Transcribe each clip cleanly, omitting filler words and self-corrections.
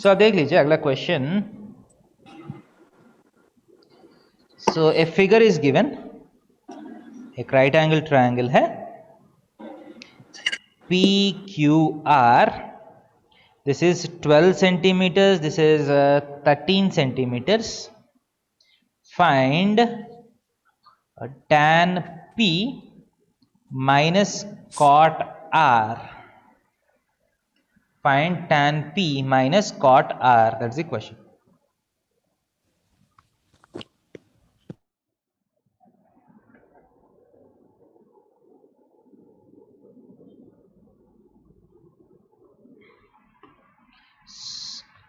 सो देख लीजिए अगला question. So a figure is given, एक राइट एंगल ट्रायंगल है, P Q R. This is 12 centimeters, this is 13 centimeters. Find tan P minus cot R. Find tan P minus cot R. That's the question.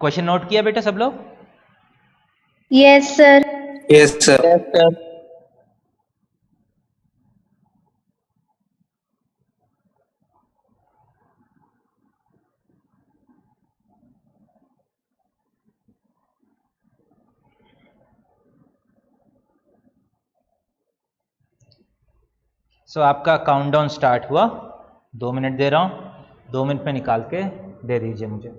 Question note किया बेटा सब लोग? Yes sir. Yes sir. So आपका countdown start हुआ. 2 minute दे रहा हूं, 2 minute में निकाल के दे दीजिए मुझे.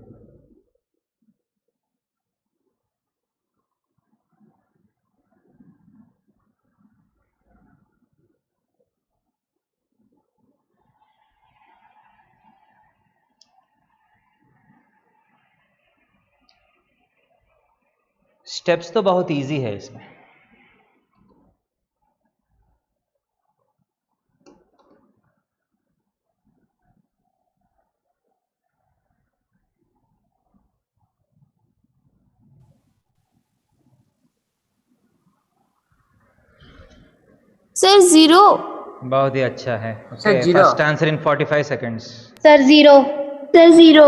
स्टेप्स तो बहुत इजी है इसमें. सर 0. बहुत ही अच्छा है. Sir, zero. First answer in 45 seconds. Sir 0. Sir 0.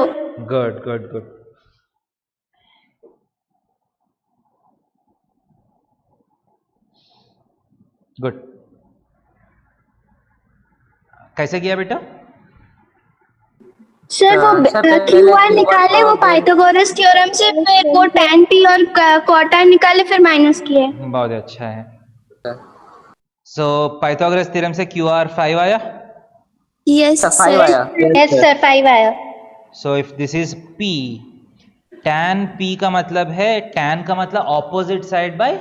Good good good. Good. कैसे किया बेटा? सर वो सर, पहले क्यू आर Q1 निकाले वो को पाइथागोरस थ्योरम से, फिर वो tan P और cot R निकाले, फिर माइनस किए. बहुत अच्छा है. सो पाइथागोरस थ्योरम से क्यू आर 5 आया. यस सर 5 आया. यस सर 5 आया. So if this is P, tan P का मतलब है, tan का मतलब opposite side by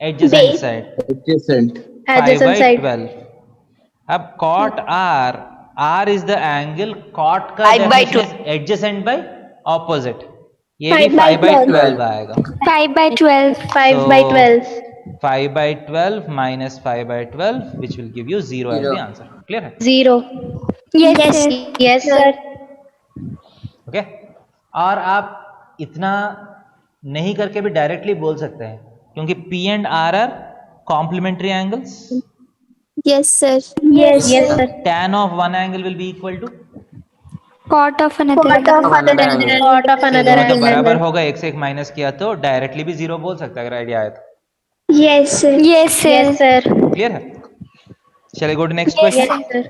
adjacent Base. Side. Adjacent. 5 Adjacent by side. 12. अब cot R, R is the angle, cot का 5 by definition is adjacent by opposite. ये 5 भी by 5 by 12. 12 आएगा. 5 by 12. 5 So, by 12. 5 by 12 minus 5 by 12 which will give you 0 as Zero. the answer. Clear है? 0. Yes. Yes sir. Okay? और आप इतना नहीं करके भी डायरेक्टली बोल सकते हैं, क्योंकि P and R are complementary angles. Yes sir. Yes sir. Tan of one angle will be equal to, Cot of another. Cot of another angle. Cot of ये another दोनों तो बराबर angle. होगा, एक से एक माइनस किया तो डायरेक्टली भी 0 बोल सकता है अगर आइडिया आया तो. Yes sir. Yes sir. Yes sir. Clear है? चलिए go to next question. Yes sir.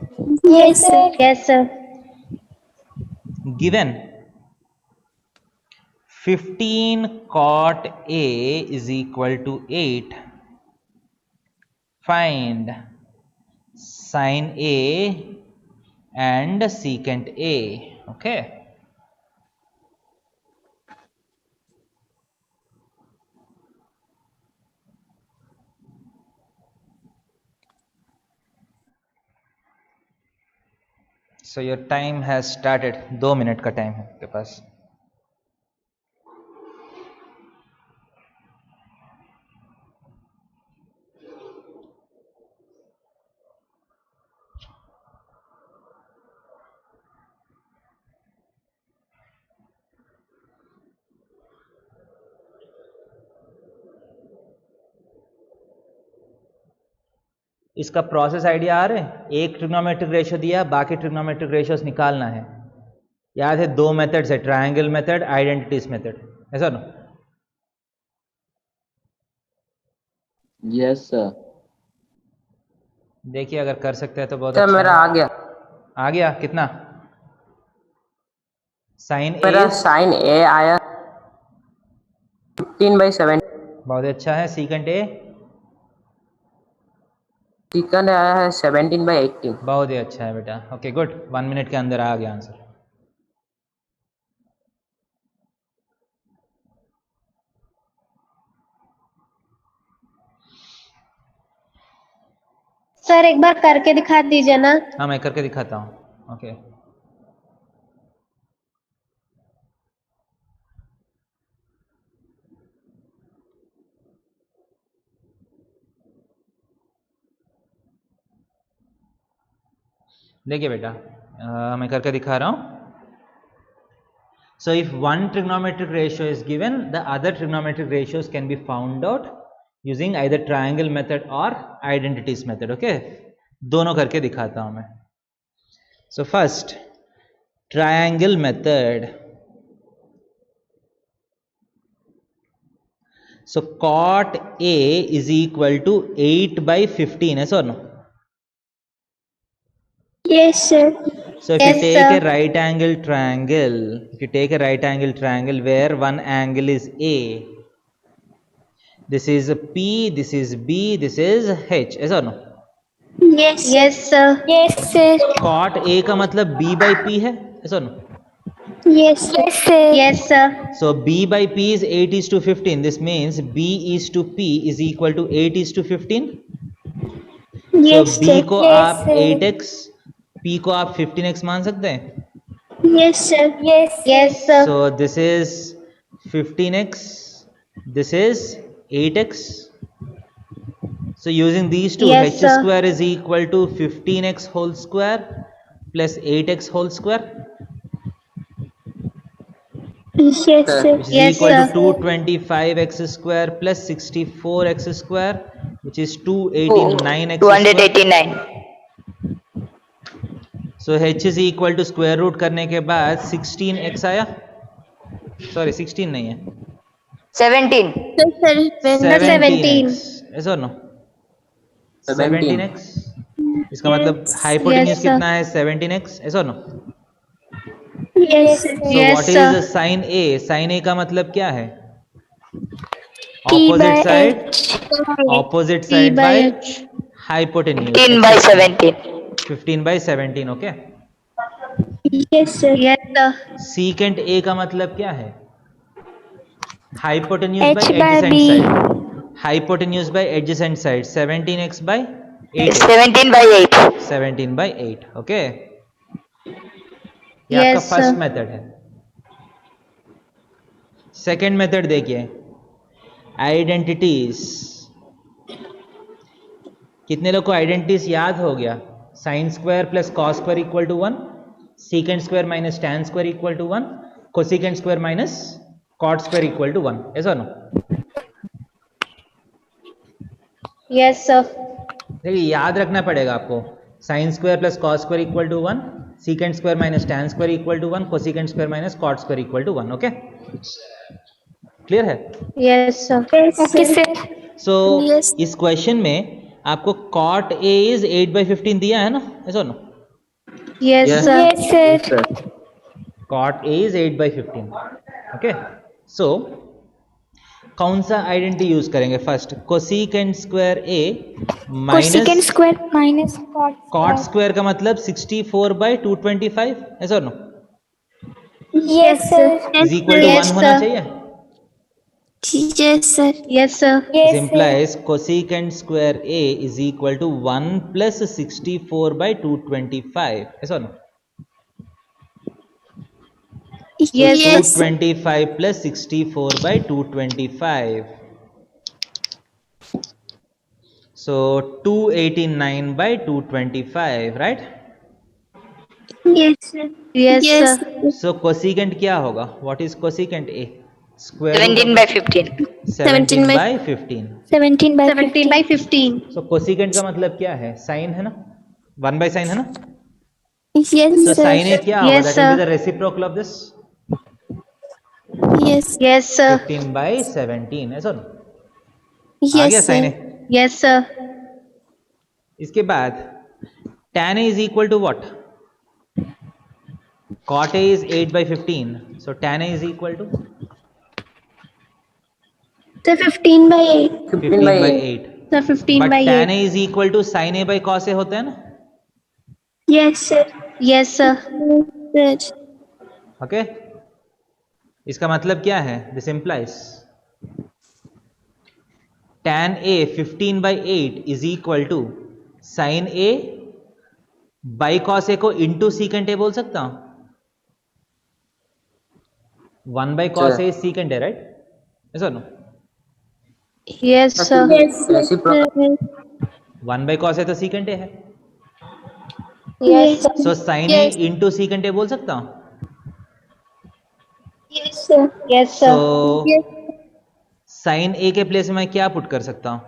Yes sir. Yes sir. Given 15 cot A is equal to 8, find sin A and secant A. Okay. So your time has started. 2 minute का time है आपके पास. इसका process idea आ रहा है? एक trigonometric ratio दिया, बाकी trigonometric ratios निकालना है. याद है 2 मेथड्स है, ट्रायंगल मेथड, आइडेंटिटीज मेथड. ऐसा ना? Yes sir. देखिए अगर कर सकते हैं तो बहुत सर अच्छा मेरा है. आ गया. आ गया कितना? साइन मेरा ए साइन ए आया 15/7. बहुत अच्छा है. सीकेंट ए सेकंड आया है 17/18. बहुत ही अच्छा है बेटा. Okay good. 1 मिनट के अंदर आ गया आंसर. सर एक बार करके दिखा दीजिए ना। हाँ मैं करके दिखाता हूँ। ओके देखिए बेटा, मैं करके दिखा रहा हूँ। So if one trigonometric ratio is given, the other trigonometric ratios can be found out using either triangle method or identities method. Okay, दोनों करके दिखाता हूँ मैं। So first triangle method. So cot A is equal to 8 by 15, yes or no? Yes sir. So if Yes, you take sir. a right angle triangle, where one angle is A, this is P, this is B, this is H, yes or no? Yes. Yes sir. Yes sir. Cot A का मतलब B by P है, yes or no? Yes. Yes sir. Yes sir. So B by P is 8 is to 15. This means B is to P is equal to 8 is to 15. Yes So B sir. को Yes, आप sir. 8x, P को आप 15x मान सकते हैं. Yes sir. Yes. Yes sir. So this is 15x, this is 8x. So using these two, Yes, h sir. square is equal to 15x whole square plus 8x whole square, Yes sir. which is Yes equal sir. to 225x square plus 64x square, which is 289x square. 289. So h is equal to square root करने के बाद 16x आया, sorry 16 नहीं है, 17. 17. ऐसा no? 17. 17x, इसका मतलब hypotenuse कितना है 17x, ऐसा no? Yes. So Yes what sir. is sin A? Sin A का मतलब क्या है? T by Opposite side, H. opposite T side by by H. hypotenuse. 15 by 17. 15 by 17, okay? Yes sir. Yes sir. Secant A का मतलब क्या है? Hypotenuse by H by adjacent B. side. Hypotenuse by adjacent side. 17x by 8x. 17 by 8. 17 by 8, okay? ये Yes, आपका first sir. Method है। Second method देखिए, identities. कितने लोग को आइडेंटिटीज याद हो गया? Sine square plus cos square equal to 1, secant square minus tan square equal to 1, cosecant square minus cot square equal to 1, ऐसा नो? Yes sir. देखिए याद रखना पड़ेगा आपको, sine square plus cos square equal to 1, secant square minus tan square equal to 1, cosecant square minus cot square equal to 1, okay? Clear है? Yes sir. Okay sir. So इस question में आपको cot A is 8 by 15 दिया है ना, ऐसा no? Yes Yes. sir. Yes, sir. Cot A is 8 by 15, okay? So कौन सा आइडेंटिटी यूज करेंगे? First cosecant square A Cosecant minus square minus cot square का मतलब 64 by 225, ऐसा no? Yes sir. Is equal to 1 होना चाहिए। Yes sir. Yes sir. This implies cosecant square A is equal to 1 plus 64 by 225. Yes or no? Yes. 225 plus 64 by 225. So 289 by 225, right? Yes sir. Yes sir. So cosecant क्या होगा? What is cosecant A? Square root 17 of by 15. 17 by 15. 17 by 15. So cosecant का मतलब क्या है? Sign है ना? 1 by sin है ना? Yes So sin A क्या होगा? Yes That will be sir. the reciprocal of this. Yes. Yes sir. 15 by 17, ऐसा ना? आ Yes गया sin A? Yes sir. इसके बाद tan A is equal to what? Cot A is 8 by 15. So tan A is equal to So 15 by 8. 15 by 8. So 15 But by tan 8. A is equal to sin A by cos A होता है ना? Yes sir. Yes sir. Okay? इसका मतलब क्या है? This implies tan A 15 by 8 is equal to sine A by cos A को into secant A बोल सकता हूं? 1 by cos A is secant A, right? Yes or no? Yes, sir. Reciprocal. 1 by cos A तो secant A है. Yes, sir. So sin A into secant A बोल सकता हूं? Yes, sir. Yes, sir. So sin A के place में मैं क्या put कर सकता हूं?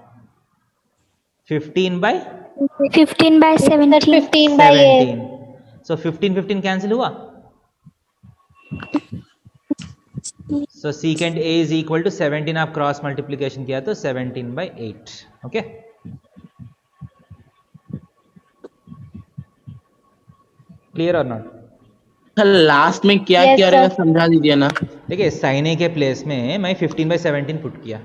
15 by 15 by 17. 15 by 8. 17. So 15 cancel हुआ. So secant A is equal to 17. आप क्रॉस मल्टीप्लीकेशन किया तो 17 by 8. ओके क्लियर और नॉट? लास्ट में क्या Yes, क्या sir. रहेगा समझा दीजिए ना. देखिए साइन ए के प्लेस में मैं 15 by 17 पुट किया.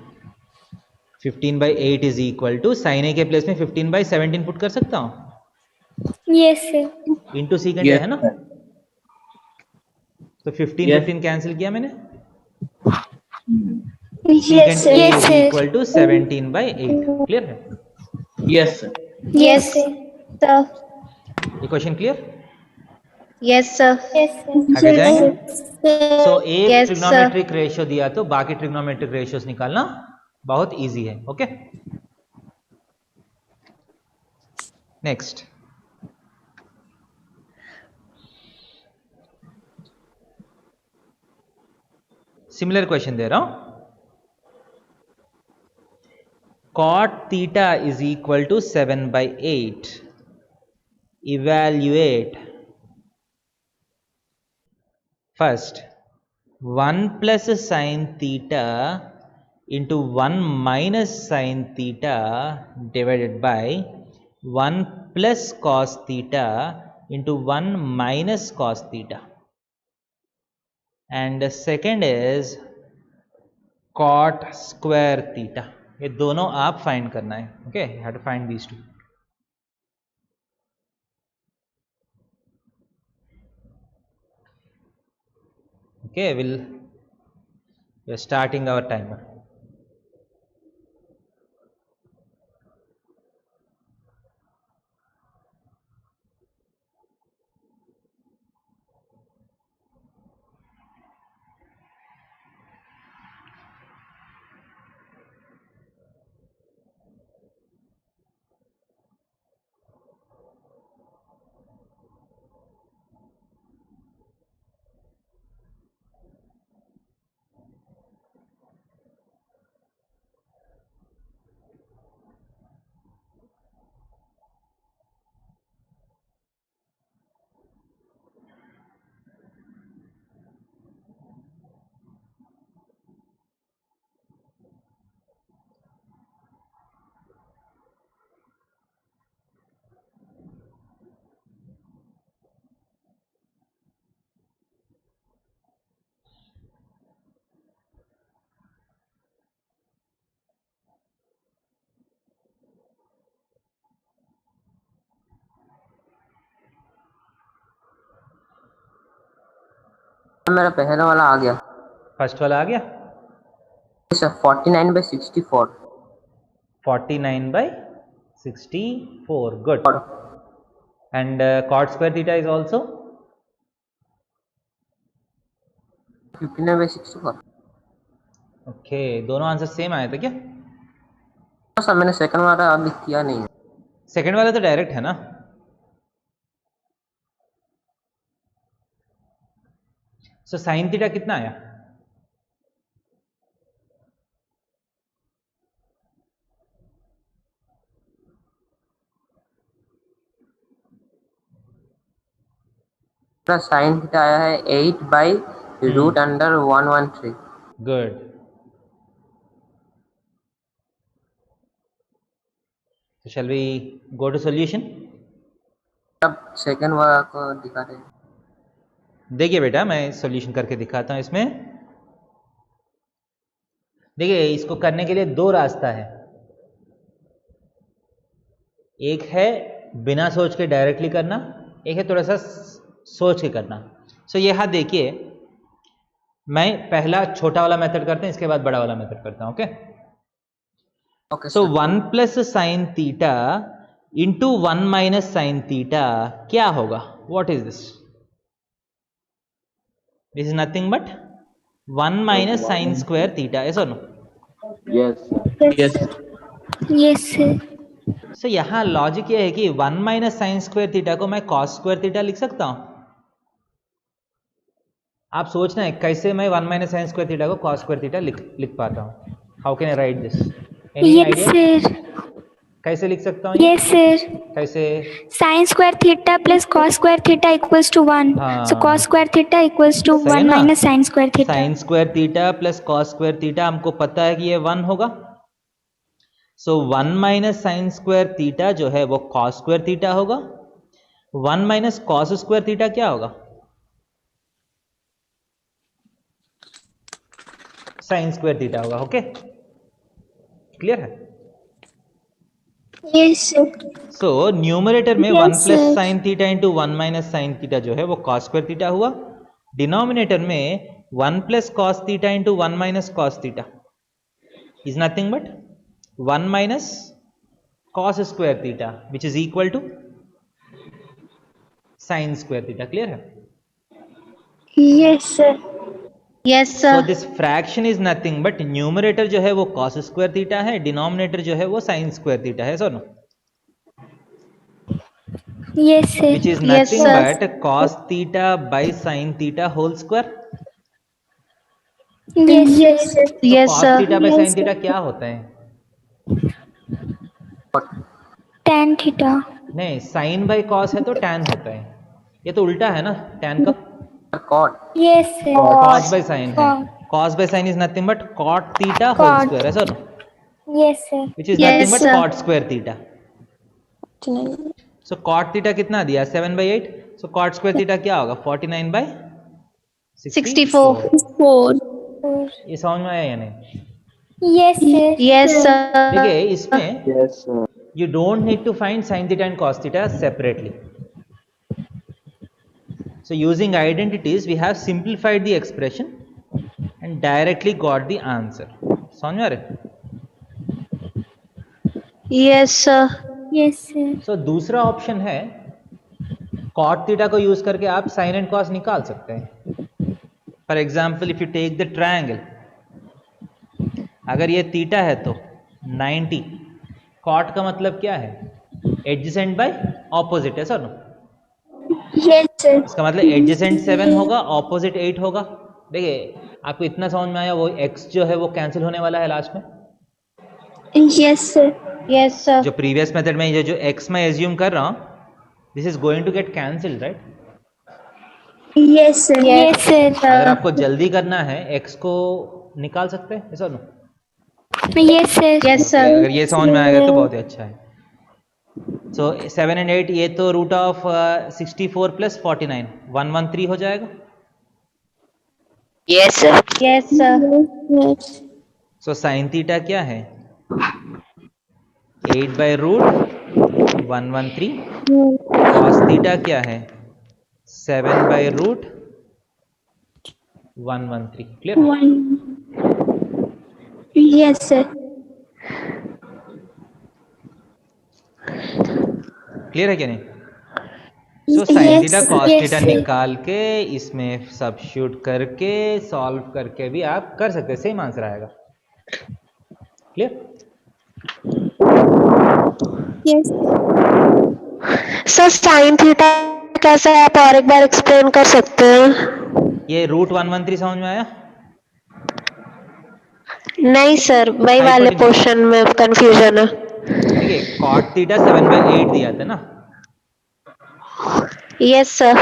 15 by 8 is equal to sine A के प्लेस में 15 by 17 पुट कर सकता हूं. Yes, sir. Into secant Yes, है ना. sir. तो 15 Yes. 15 कैंसिल किया मैंने. Yes, Secant sir. A Yes, is sir. equal to 17 by 8. Clear है? Yes, sir. Yes, sir. ये question clear? Yes, sir. Yes, sir. आगे जाएंगे. सो एक Yes, ट्रिग्नोमेट्रिक रेशियो दिया तो बाकी ट्रिग्नोमेट्रिक रेशियोस निकालना बहुत इजी है. Okay next. सिमिलर क्वेश्चन दे रहा हूं. cot theta is equal to 7 by 8. Evaluate first 1 plus sin theta into 1 minus sin theta divided by 1 plus cos theta into 1 minus cos theta, and the second is cot square theta. ये दोनों आप find करना है. Okay have to find these two. Okay, we're starting our timer. मेरा पहला वाला आ गया. First वाला आ गया. Sir 49 by 64. 49 by 64. Good. And cot square theta is also 59 by 64. okay. दोनों आंसर सेम आए थे क्या? सर मैंने सेकंड वाला अभी किया नहीं है. सेकंड वाला तो डायरेक्ट है ना. सो साइन थीटा कितना आया? साइन थीटा आया है 8 by root under 113. Good. So shall we go to solution? अब सेकंड वाला को दिखा दे. देखिए बेटा मैं सॉल्यूशन करके दिखाता हूं. इसमें देखिए इसको करने के लिए दो रास्ता है. एक है बिना सोच के डायरेक्टली करना, एक है थोड़ा सा सोच के करना. सो यहां देखिए मैं पहला छोटा वाला मेथड करते हैं, इसके बाद बड़ा वाला मेथड करता हूं. Okay okay so 1 plus sin theta into 1 minus sine theta क्या होगा? What is this? This is nothing but 1 minus sine square theta, ऐसा no? Yes, sir. Yes. Yes, sir. So यहाँ लॉजिक ये है कि 1 माइनस साइन स्क्वायर थीटा को मैं cos square theta लिख सकता हूँ। आप सोचना है कैसे मैं 1 माइनस साइन स्क्वायर थीटा को कॉस स्क्वायर थीटा लिख पाता हूँ। How can I right this? Any Yes, idea sir. कैसे लिख सकता हूँ ये? Yes, sir. कैसे? Sin square theta plus cos square theta equals to 1. हाँ। So cos square theta equals to सही है 1 ना? minus sin square theta. Sign square theta plus cos square theta हमको पता है कि ये 1 होगा। सो 1 माइनस साइन स्क्वायर थीटा जो है वो कॉस स्क्वायर थीटा होगा। 1 माइनस कॉस स्क्वायर थीटा क्या होगा? साइन स्क्वायर थीटा होगा। ओके, क्लियर है? Yes, sir. सो न्यूमरेटर में Yes, 1 प्लस sir. Sine theta into 1 minus sine theta जो है वो कॉस स्क्वायर थीटा हुआ। डिनोमिनेटर में 1 plus cos theta into 1 minus cos theta is nothing but 1 minus cos square theta which is equal to sine square theta. Clear है? Yes, sir. Yes, so this fraction is nothing but numerator जो है वो cos square theta है, denominator जो है वो sine square theta है। So no, Yes, sir. which is Yes, nothing sir. but cos theta by sin theta whole square. Yes, yes, sir. तो Yes, cos sir. theta by Yes, sin sir. theta क्या होता है? Tan theta. नहीं, sin by cos है तो tan होता है। ये तो उल्टा है ना tan का? Cot. Yes, sir. cos by sin है। cos by sin is nothing but cot theta whole Cot. square, ऐसा ना? Yes, sir. Which is Yes, nothing but sir. cot square theta. So cot theta कितना दिया? 7/8. So cot square theta क्या होगा? 49/64. 64. ये समझ में आया या नहीं? Yes, sir. Yes, sir. देखिए इसमें Yes, sir. you don't need to find sin theta and cos theta separately. So using identities we have simplified the expression and directly got the answer. समझ में आ रहा है? Yes, sir. Yes, sir. So दूसरा option है cot theta को use करके आप sin and cos निकाल सकते हैं। For example if you take the triangle, अगर ये थीटा है तो 90, cot का मतलब क्या है? एडजेसेंट बाय ऑपोजिट है सर नो? Yes, sir. इसका मतलब एडजेसेंट 7 होगा, ऑपोजिट 8 होगा। देखिए आपको इतना समझ में आया, वो x जो है वो कैंसिल होने वाला है लास्ट में। Yes, sir. Yes, sir. जो प्रीवियस मेथड में ये जो x मैं एज्यूम कर रहा हूँ, this is going to get cancelled, right? Yes, sir. Yes, sir. अगर आपको जल्दी करना है x को निकाल सकते हैं ऐसा no? Yes, sir. Yes, sir. अगर ये समझ में आएगा तो बहुत ही अच्छा है। सो 7 and 8 ये तो रूट ऑफ 64 प्लस 49 113 हो जाएगा। Yes, sir. Yes, sir. Yes. So sine theta क्या है? 8 बाई रूट 113। कॉस थीटा क्या है? 7 by root 113। Clear? One. Yes, sir. Clear है क्या नहीं? So sine Yes, theta cos yes, theta sir. निकाल के इसमें सब्स्टिट्यूट करके सॉल्व करके भी आप कर सकते हैं, सेम आंसर आएगा। Clear? Yes. Sir sine theta कैसे है, आप और एक बार एक्सप्लेन कर सकते हैं? ये रूट 113 समझ में आया? नहीं सर, वही वाले Hypotenuse. पोर्शन में कंफ्यूजन है। देखिए कॉट थीटा 7/8 दिया था ना। Yes sir.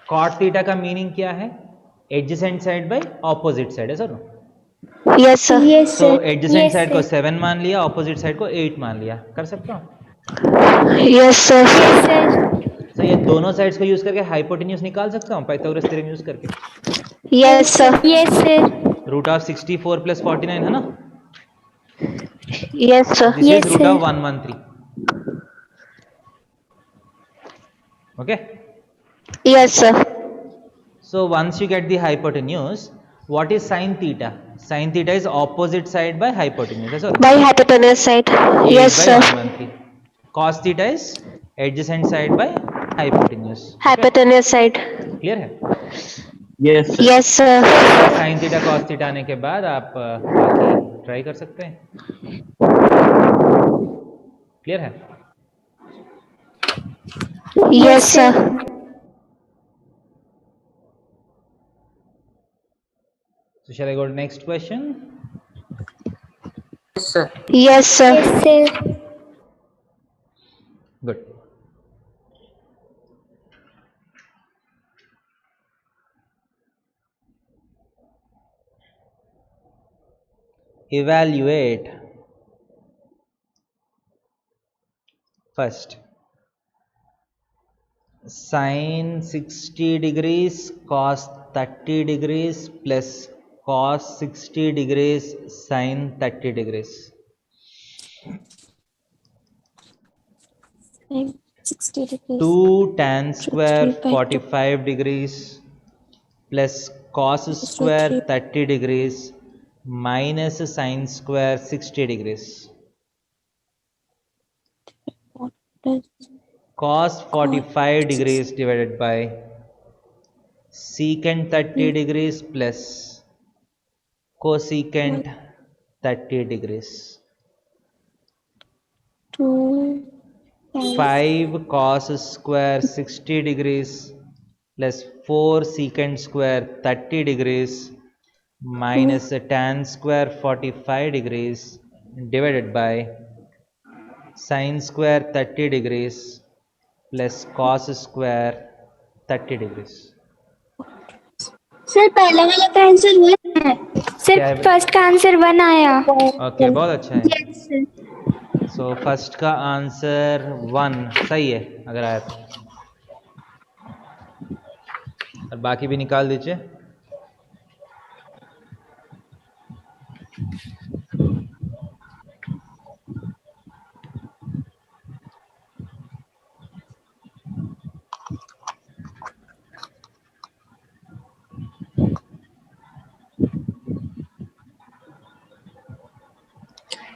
कॉट थीटा का मीनिंग क्या है? Adjacent side by opposite side है सर। Yes sir. Yes, तो sir. एडजेसेंट Yes, साइड को sir. 7 मान लिया, ऑपोजिट साइड को 8 मान लिया। कर सकता हूँ? Yes sir. Yes, sir. तो ये दोनों साइड्स को यूज करके हाइपोटेन्यूज निकाल सकता हूँ पाइथागोरस थ्योरम यूज करके। Yes sir. Yes, sir. Root of 64 plus 49 है ना? Yes sir. This Yes, is root sir. Of 113। Okay, yes sir. so once you get the hypotenuse, what is sin theta? Sin theta is opposite side by hypotenuse, that's all. By hypotenuse side. 8 yes by sir. 113. cos theta is adjacent side by hypotenuse. Hypotenuse side. Clear है? Yes, sir. Yes sir. Sine theta cos theta आने के बाद आप बाकी try कर सकते हैं. Clear है? Yes sir. So shall I go to next question? Yes, sir. Yes sir. Yes, sir. Good. Evaluate first sin 60 degrees cos 30 degrees plus cos 60 degrees sin 30 degrees. 60 degrees. 2 tan square 3 by 45 degrees plus cos square 30 degrees minus sin square 60 degrees. Plus Cos 45 degrees divided by secant 30 degrees plus cosecant 30 degrees. 2 5 cos square 60 degrees plus 4 secant square 30 degrees minus tan square 45 degrees divided by sin square 30 degrees plus cos square 30 degrees. Sir पहला वाला का answer 1 है. क्या sir है? First का answer 1 आया. Okay, बहुत अच्छा है. Yes, sir. सो फर्स्ट का आंसर 1 सही है अगर आया तो, और बाकी भी निकाल दीजिए.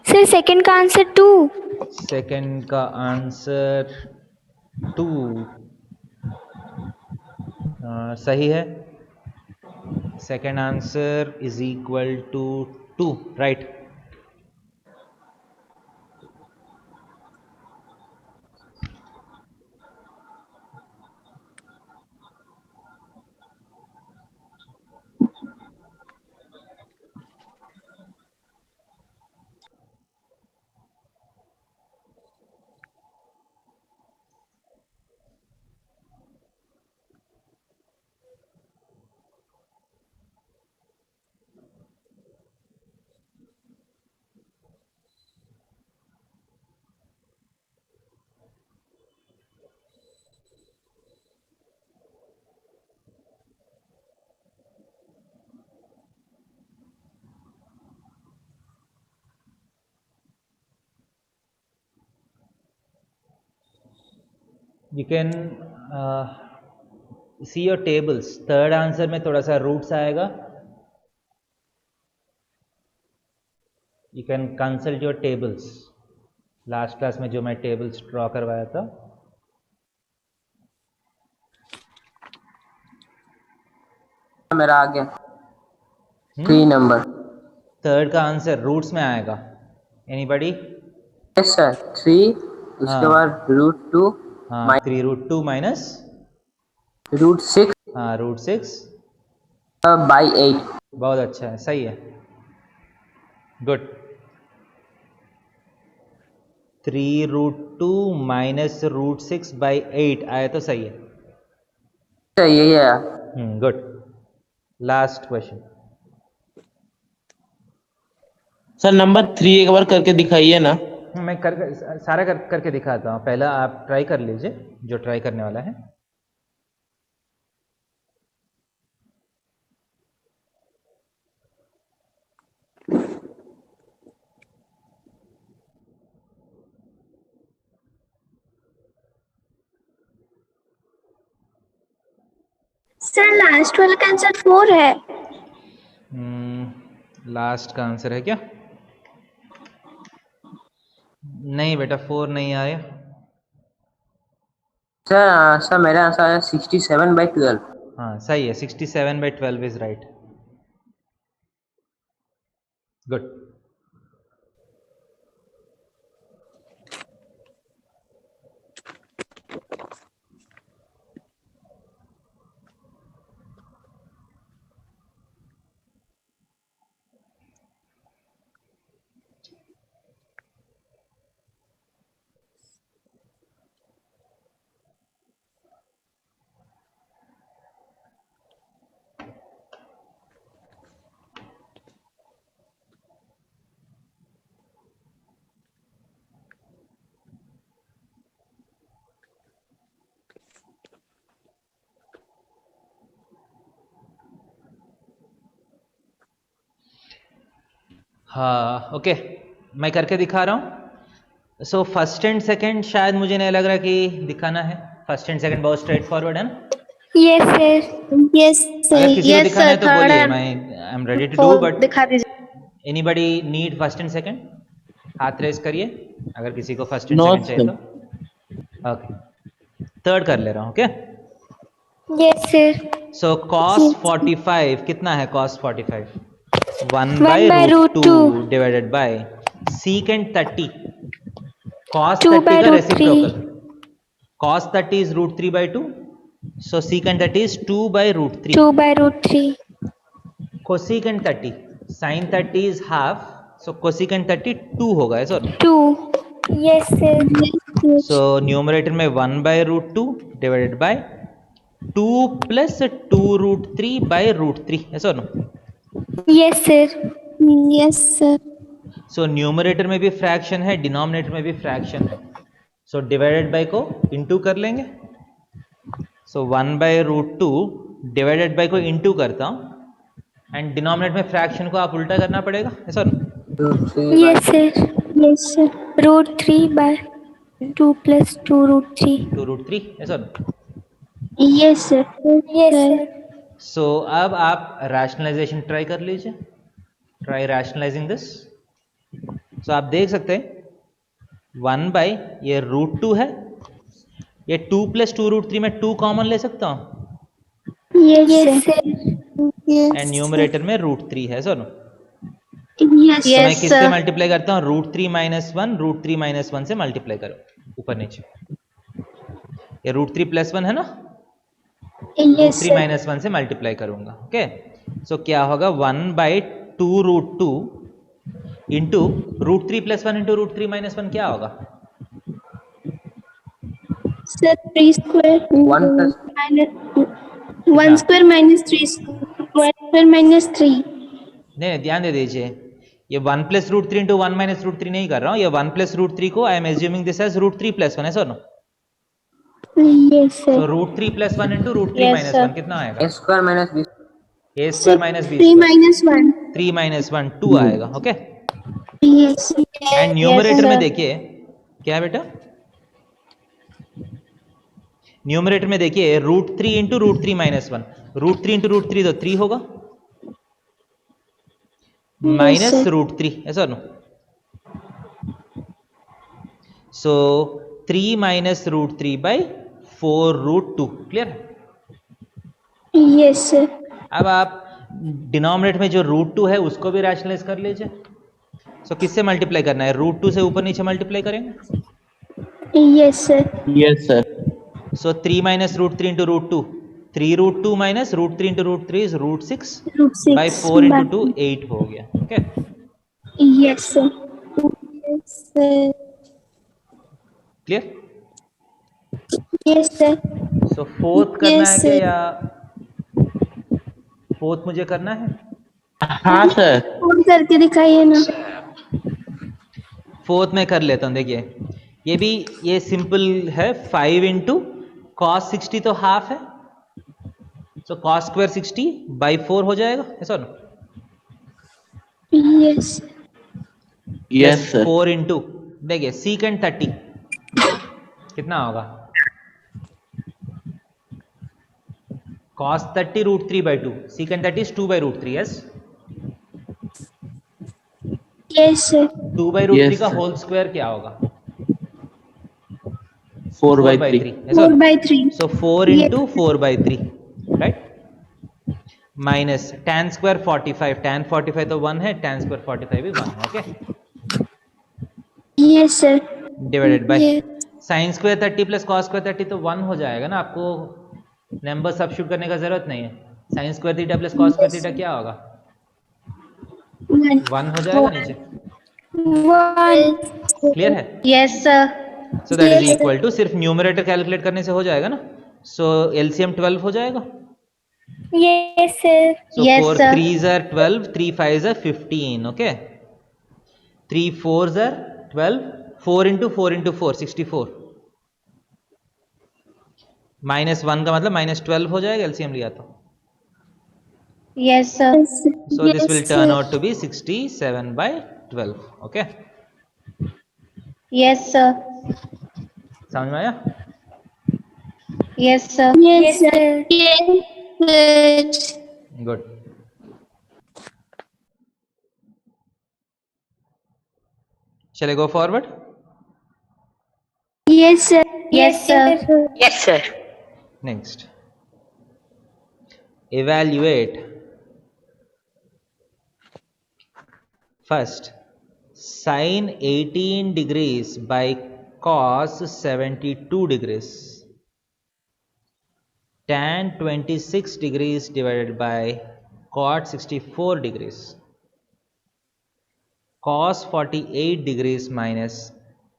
सर सेकंड का आंसर 2. सेकंड का आंसर 2 सही है. Second answer is equal to 2, right. You can see your tables. Third answer में थोड़ा सा रूट्स आएगा. You can consult your tables. Last class में जो मैं टेबल्स ड्रॉ करवाया था, मेरा आ गया 3 नंबर. थर्ड का आंसर रूट्स में आएगा. एनीबॉडी? Yes sir. 3 उसके बाद √2 हाँ, 3√2 माइनस √6 हाँ √6 by 8. बहुत अच्छा है, सही है. गुड. 3√2 माइनस √6 बाई 8 आया तो सही है. सही है. Good. Last question. Sir number 3 एक बार करके दिखाइए ना. मैं सारा करके दिखाता हूँ. पहला आप ट्राई कर लीजिए जो ट्राई करने वाला है. सर लास्ट वाला का आंसर 4 है. लास्ट का आंसर है क्या? नहीं बेटा, 4 नहीं आया. सर मेरा आंसर है 67/12. हाँ सही है, 67/12 इज राइट. गुड. हाँ ओके, मैं करके दिखा रहा हूँ. सो फर्स्ट एंड सेकंड शायद मुझे नहीं लग रहा कि दिखाना है. फर्स्ट एंड सेकंड बहुत स्ट्रेट फॉरवर्ड है ना. Yes, sir. Yes, sir. अगर किसी को Yes, दिखाना है sir. तो Third बोलिए, and मैं I am ready to do. fourth but दिखा दीजिए. Anybody need first and second? हाथ रेस करिए अगर किसी को फर्स्ट एंड No, सेकंड चाहिए तो. ओके, थर्ड कर ले रहा हूँ. Okay, Yes, sir. सो cos 45 कितना है? cos 45 1 1 by by root root 2 2. divided by secant 30. cos 2 30 by का root 3. Reciprocal. cos 30 is root 3 by 2. So secant 30 is 2 by root 3. 2 by root 3. cosecant 30, sin 30 is half. So cosecant 30 2 होगा, है sir. 2. Yes, sir. So numerator में 1 by root 2 divided by 2 plus 2 root 3 by root 3, है sir. Yes, sir. Yes, sir. So numerator में भी fraction है, denominator में भी fraction है. सो डिवाइडेड बाय को इनटू कर लेंगे. सो 1 बाय रूट 2 डिवाइडेड बाय को इनटू करता हूँ, एंड डिनोमिनेटर में फ्रैक्शन को आप उल्टा करना पड़ेगा, है sir. Root 3 Yes, sir. Yes, sir. Root 3 by 2 plus 2 root 3. 2 root 3, है sir. Yes, sir. Yes, sir. सो अब आप रैशनलाइजेशन ट्राई कर लीजिए. Try rationalising this. सो आप देख सकते हैं 1 बाई ये रूट 2 है, ये 2 प्लस 2 रूट 3 में 2 कॉमन ले सकता हूँ, Yes, sir. Yes. And numerator में रूट 3 है सर. Yes, तो मैं yes, किससे sir. मल्टीप्लाई करता हूँ? रूट 3 माइनस 1, रूट 3 माइनस 1 से मल्टीप्लाई करो ऊपर नीचे. ये रूट 3 प्लस 1 है ना, रूट Yes, 3 sir. माइनस 1 से मल्टीप्लाई करूंगा. ओके, सो क्या होगा? 1 by 2 root 2 into root 3 plus 1 into root 3 minus 1 क्या होगा? Sir, 3 square 1 plus minus 1 square minus 3 1 square minus 3. नहीं, ध्यान दे दीजिए, ये 1 plus root 3 into 1 minus root 3 नहीं कर रहा हूँ. ये 1 प्लस रूट 3 को I am assuming this as root 3 plus 1, है sir. Yes, sir. So root 3 plus 1 into root 3 minus 1 कितना आएगा? a square minus b. A square minus b 3 square. minus 1. 3 minus 1 2 आएगा. Okay, Yes. एंड न्यूमरेटर में देखिए क्या है बेटा? न्यूमरेटर में देखिए root 3 into root 3 minus 1. Root 3 into root 3 तो 3 होगा, माइनस रूट 3, है sir. So 3 minus root 3 by 4 root 2. Clear? Yes, sir. अब आप डिनोमिनेटर में जो रूट 2 है उसको भी रैशनलाइज कर लीजिए. सो किससे मल्टीप्लाई करना है? रूट 2 से ऊपर नीचे मल्टीप्लाई करेंगे. Yes, sir. Yes, sir. So 3 minus root 3 into root 2, 3 root 2 minus root 3 into root 3 is root 6 Root 6. By 4 into 2 8 हो गया. Okay, Yes, sir. Yes, sir. Clear? Yes, sir. So fourth करना Yes, है क्या, sir. या fourth मुझे करना है? हाँ सर. फोन करके दिखाइए ना. फोर्थ में कर लेता हूँ. देखिए ये भी ये सिंपल है. 5 इंटू कॉस 60 तो हाफ है, सो कॉस स्क्वायर 60 बाई 4 हो जाएगा, ऐसा ना. Yes. Yes, sir. 4 इंटू देखिए सीकेंड 30 कितना होगा? Cos 30 root 3 by 2, secant 30 is 2 by root 3. Yes, Yes, sir. 2 by root 3 Yes, का sir. होल स्क्वायर क्या होगा? 4 by 3. 4 by 3. So 4 into 4 by 3, right? Minus tan square 45. Tan 45 तो 1 है, tan square 45 भी 1 है, okay? Yes, sir. Divided by Yes. sin square 30 plus cos square 30 तो 1 हो जाएगा ना, आपको नंबर सब्स्टिट्यूट करने का जरूरत नहीं है. sin square theta plus cos square theta क्या होगा? 1 हो जाएगा नीचे. 1. क्लियर है? Yes, sir. So that is Yes, equal to, सिर्फ न्यूमरेटर कैलकुलेट करने से हो जाएगा ना. So LCM 12 हो जाएगा. Yes, sir. So Yes, 4 sir. 3s are 12, 3 5s are 15, okay? 3 4s are 12, 4 into 4 into 4, 64. Minus 1 का मतलब माइनस 12 हो जाएगा LCM लिया तो. Yes, sir. So this will turn out to be 67 by 12, okay? Yes, sir. समझ में आया? Yes, sir. Yes, sir. Yes. Good. Shall I go forward? Yes, sir. Yes, sir. Yes, sir. Next. Evaluate. First, sin 18 degrees by cos 72 degrees. Tan 26 degrees divided by cot 64 degrees. Cos 48 degrees minus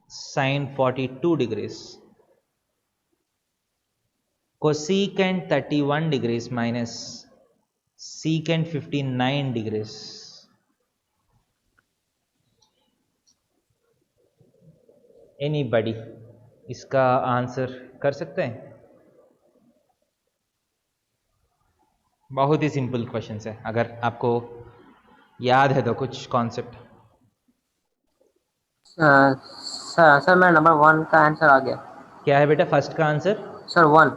sin 42 degrees. Cosecant 31 degrees minus secant 59 degrees. Anybody इसका answer कर सकते हैं? बहुत ही simple question है, अगर आपको याद है तो कुछ कॉन्सेप्ट. सर मेरा नंबर 1 का आंसर आ गया. क्या है बेटा फर्स्ट का आंसर? सर 1.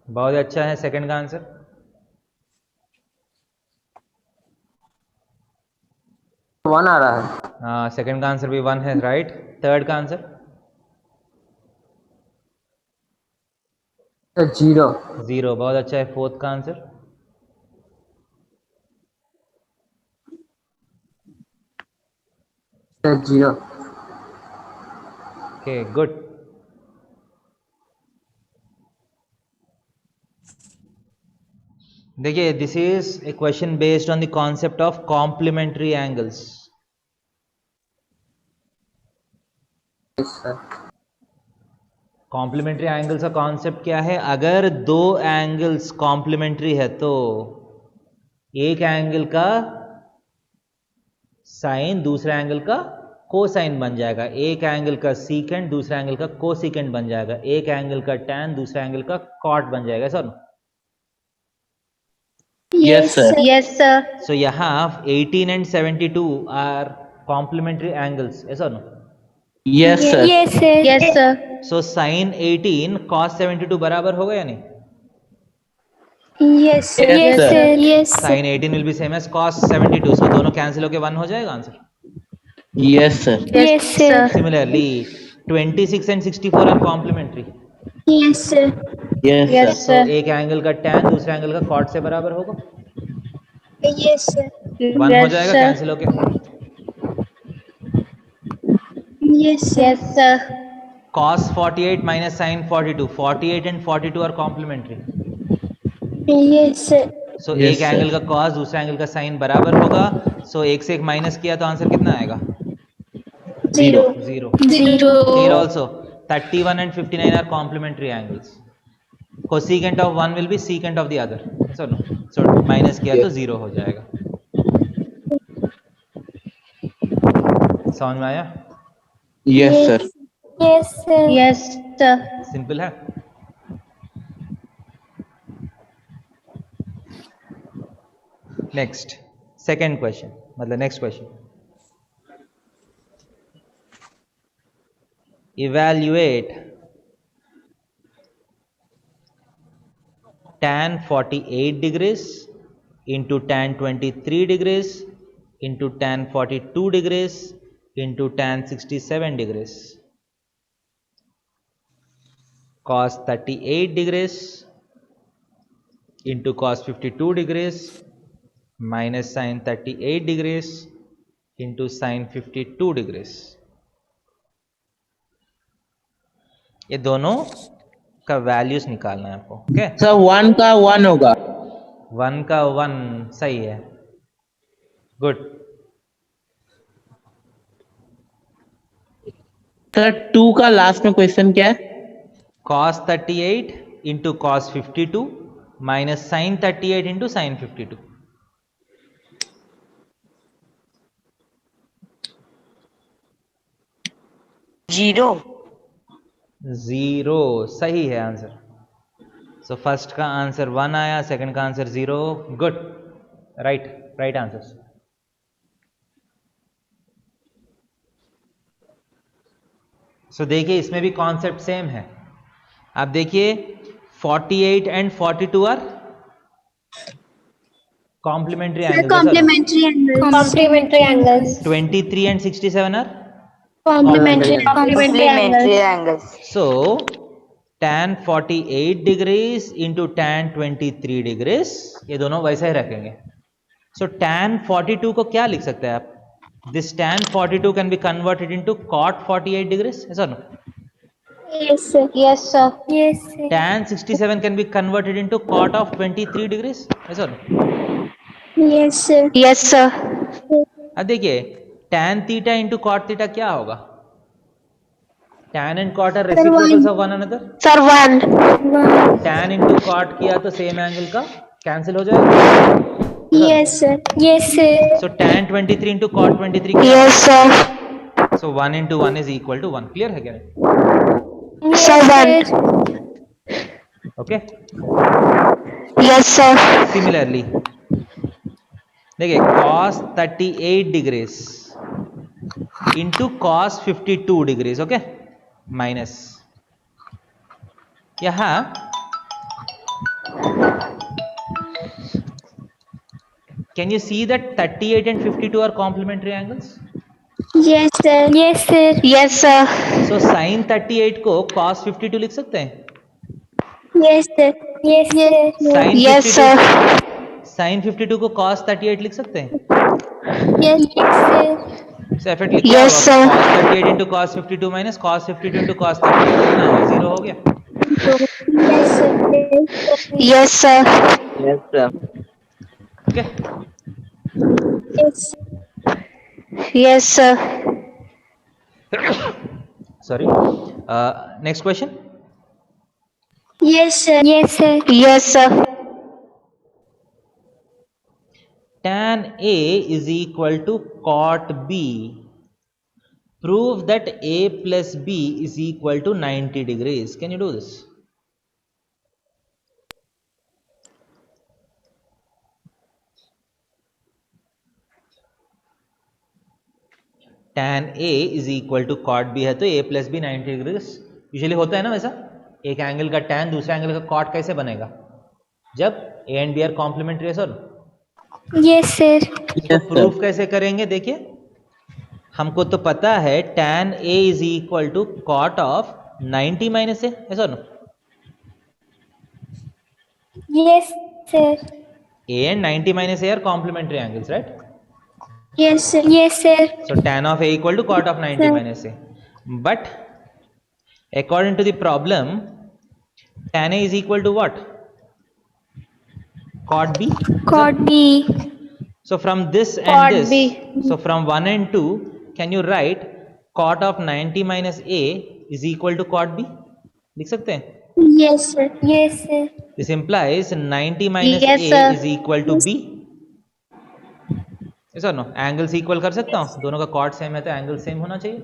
बहुत अच्छा है. सेकंड का आंसर? 1 आ रहा है. हाँ, सेकंड का आंसर भी 1 है, राइट. थर्ड का आंसर? सर 0. 0, बहुत अच्छा है. फोर्थ का आंसर? सर 0. Okay, good. देखिए, this is a question based on the concept of complementary angles. Yes sir. Complementary angles का कॉन्सेप्ट क्या है? अगर दो एंगल्स कॉम्प्लीमेंट्री है तो एक एंगल का साइन दूसरे एंगल का कोसाइन बन जाएगा, एक एंगल का सीकेंट दूसरे एंगल का कोसीकेंट बन जाएगा, एक एंगल का टैन दूसरे एंगल का कॉट बन जाएगा. Sir Yes, sir. Yes, sir. so यहाँ 18 and 72 are complementary angles, yes or no? Yes, sir. Yes, sir. Yes, sir. so sin 18 cos 72 बराबर होगा या नहीं? Yes, sir. Yes, Yes, sir. sir. Yes, sir. sin 18 will be same as cos 72, so दोनों cancel होके 1 हो जाएगा answer. Yes, sir. Yes, sir. Similarly 26 and 64 are complementary. Yes, sir. Yes, Yes, sir. so sir. एक angle का tan दूसरे angle का cot से बराबर होगा, Yes, sir. 1 हो Yes, जाएगा sir. कैंसिल होके. Yes, sir. Yes, sir. cos 48 minus sin 42, 48 and 42 are complementary. Yes, sir. so Yes, एक sir. एंगल का cos दूसरे एंगल का sin बराबर होगा, so एक से एक माइनस किया तो आंसर कितना आएगा? 0. 0. 0. Here also 31 and 59 are complementary angles. Cosecant of one will be secant of the other. So no. So minus किया तो 0 हो जाएगा. समझ में आया? Yes, sir. Yes, sir. Yes, sir. Simple है. Next, second question. मतलब next question. Evaluate tan 48 degrees into tan 23 degrees into tan 42 degrees into tan 67 degrees. cos 38 degrees into cos 52 degrees minus sin 38 degrees into sin 52 degrees. ये दोनों का values निकालना है आपको. Okay, sir 1 का 1 होगा. 1 का 1 सही है. गुड. सर 2 का लास्ट में क्वेश्चन क्या है? cos 38 into cos 52 minus sin 38 into sin 52. Zero सही है आंसर. सो फर्स्ट का आंसर 1 आया, सेकंड का answer 0. Good, right answers. So देखिए इसमें भी कॉन्सेप्ट सेम है. आप देखिए 48 and 42 are complementary angles. Complementary angles. Complementary angles. 23 and 67 are. Complementary angles. Complementary angles. So tan 48 degrees into tan 23 degrees, ये दोनों वैसे ही रखेंगे. So tan 42 को क्या लिख सकते हैं आप? This tan 42 can be converted into cot 48 degrees, yes or no? Yes, sir. Yes, sir. Yes, sir. Tan 67 can be converted into cot of 23 degrees, yes or no? Yes, sir. Yes sir. अब देखिए tan theta into cot theta क्या होगा? Tan and cot are reciprocals of one another. Sir 1. tan into cot किया तो same angle का cancel हो जाएगा. Yes, sir. Yes, sir. So tan 23 into cot 23 क्या? Yes sir. So 1 into 1 is equal to 1. Clear है क्या नहीं? Sir 1. Okay. Yes sir. Similarly, देखिए cos 38 degrees into cos 52 degrees. Okay. Minus यहाँ can you see that 38 and 52 are complementary angles? Yes, sir. Yes, sir. Yes sir. So sin 38 को cos 52 लिख सकते हैं. Yes, sir. Yes, sir. sin yes 52 sir. sin 52 को cos 38 लिख सकते हैं. Yes, sir. So effectively क्या Yes, होगा? sir. cos 38 into cos 52 minus cos 52 into cos 38 कितना होगा? 0 हो गया. yes, sir. Yes sir. Yes sir. Okay. Yes. Yes sir. Sorry. Next question. Yes, sir. Yes, sir. Yes sir. Tan A is equal to cot B. Prove that A plus B is equal to 90 degrees. Can you do this? Tan A is equal to cot B है तो A plus B 90 degrees. Usually होता है ना वैसा. एक angle का tan दूसरे angle का cot कैसे बनेगा? जब A and B are complementary है सर. Yes, sir. तो प्रूफ कैसे करेंगे? देखिए हमको तो पता है tan A is equal to cot of 90 minus A, ऐसा ना? Yes, sir. A and 90 minus A are complementary angles, right? Yes, sir. Yes, sir. So tan of A equal to cot of 90 minus A. But according to the problem, tan A is equal to what? Cot B. Cot B. So from this and Cot this, B. so from 1 and 2, can you write cot of 90 minus A is equal to cot B? लिख सकते हैं? Yes, sir. Yes, sir. This implies 90 minus Yes, A sir. is equal to B. Yes or no? Angles equal कर सकता हूँ? दोनों का cot same है तो angle same होना चाहिए.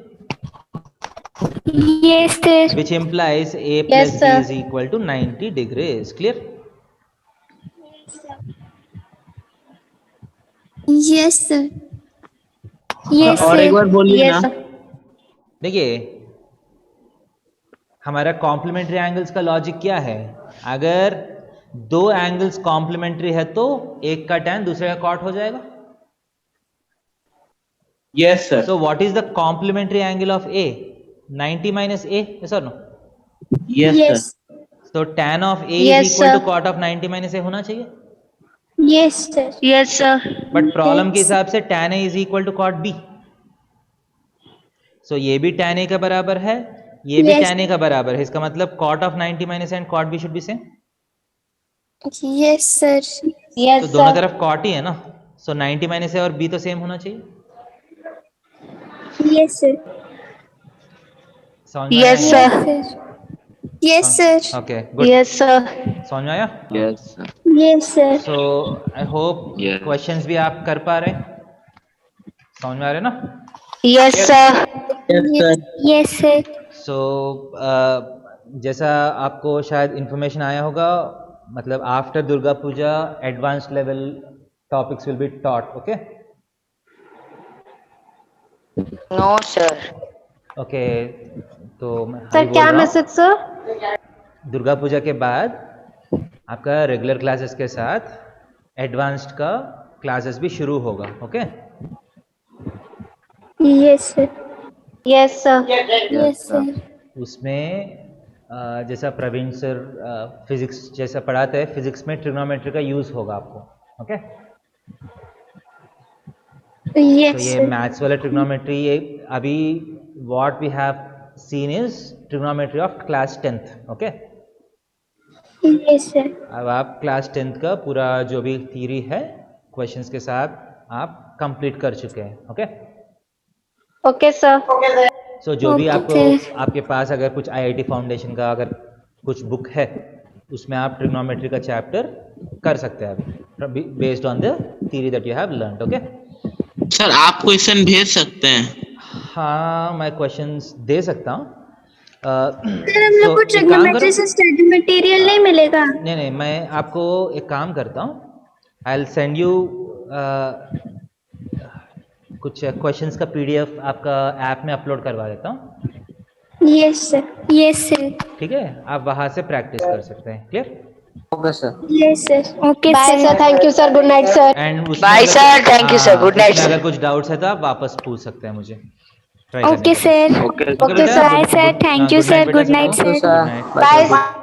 Yes, sir. Which implies A plus Yes, B sir. is equal to 90 degrees. Clear? Yes, sir. Yes, और एक sir. बार बोलिए Yes, ना. sir. देखिए हमारा कॉम्प्लीमेंट्री एंगल्स का लॉजिक क्या है? अगर दो एंगल्स कॉम्प्लीमेंट्री है तो एक का tan दूसरे का cot हो जाएगा. Yes sir. So what is the complementary angle of A? 90 minus A, yes or no? Yes Yes. Sir. तो tan of A Yes, is equal to sir. cot of 90 minus A होना चाहिए, Yes, sir. Yes sir. But problem के Yes. हिसाब से tan A is equal to cot B। सो ये भी tan A का बराबर है, ये भी Yes. tan A का बराबर है, इसका मतलब cot of 90 minus A and cot B should be same। Yes, sir. Yes तो दोनों सर। तरफ cot ही है ना, सो 90 minus A और B तो सेम होना चाहिए। Yes, sir. समझ में आया? Yes Yes, sir. sir. Yes, sir. Okay good, yes sir. समझ में आया? Yes, sir. Yes, sir. So I hope Yes. Questions भी आप कर पा रहे हैं, समझ में आ रहे हैं ना? Yes sir. Yes sir. Yes, sir. So जैसा आपको शायद इंफॉर्मेशन आया होगा, मतलब after Durga Puja advanced level topics will be taught, okay No, sir. Okay. तो मैं सर अभी बोल क्या रहा हूँ, मैसेज सर? दुर्गा पूजा के बाद आपका रेगुलर क्लासेस के साथ एडवांस्ड का क्लासेस भी शुरू होगा, okay? Yes, sir. Yes sir. Yes, sir. उसमें जैसा प्रवीण सर फिजिक्स जैसा पढ़ाते हैं, फिजिक्स में ट्रिग्नोमेट्री का यूज़ होगा आपको, ओके? तो Yes, ये sir. मैथ्स वाला ट्रिग्नोमेट्री, ये अभी what we have seen is trigonometry of class 10th, okay? Yes, sir. अब आप क्लास 10th का पूरा जो भी थ्योरी है क्वेश्चंस के साथ आप कंप्लीट कर चुके हैं, ओके? Okay sir. सो जो भी Okay. आपको आपके पास अगर कुछ आईआईटी फाउंडेशन का अगर कुछ बुक है, उसमें आप ट्रिग्नोमेट्री का चैप्टर कर सकते हैं अभी based on the theory that you have learned, okay? Sir आप क्वेश्चन भेज सकते हैं। हाँ, मैं क्वेश्चंस दे सकता हूँ। सर हम लोग को एक काम करो, ट्रिग्नोमेट्री से स्टडी मटेरियल नहीं मिलेगा? नहीं, मैं आपको एक काम करता हूँ, आई विल सेंड यू कुछ क्वेश्चंस का पीडीएफ आपका ऐप में अपलोड करवा देता हूँ, Yes, sir. Yes, sir. ठीक है? आप वहाँ से प्रैक्टिस कर सकते हैं, clear? Okay, sir. Yes, sir. Okay, bye sir. Sir. Thank you sir. Good night sir. And Bye, sir. Thank you, sir. Good night, sir. अगर कुछ डाउट्स है तो आप वापस पूछ सकते हैं मुझे, try Okay, sir. Okay. Okay, sir. Bye, sir. Thank you, sir. Good night, Thank you, sir. sir. Good night. Bye, bye sir.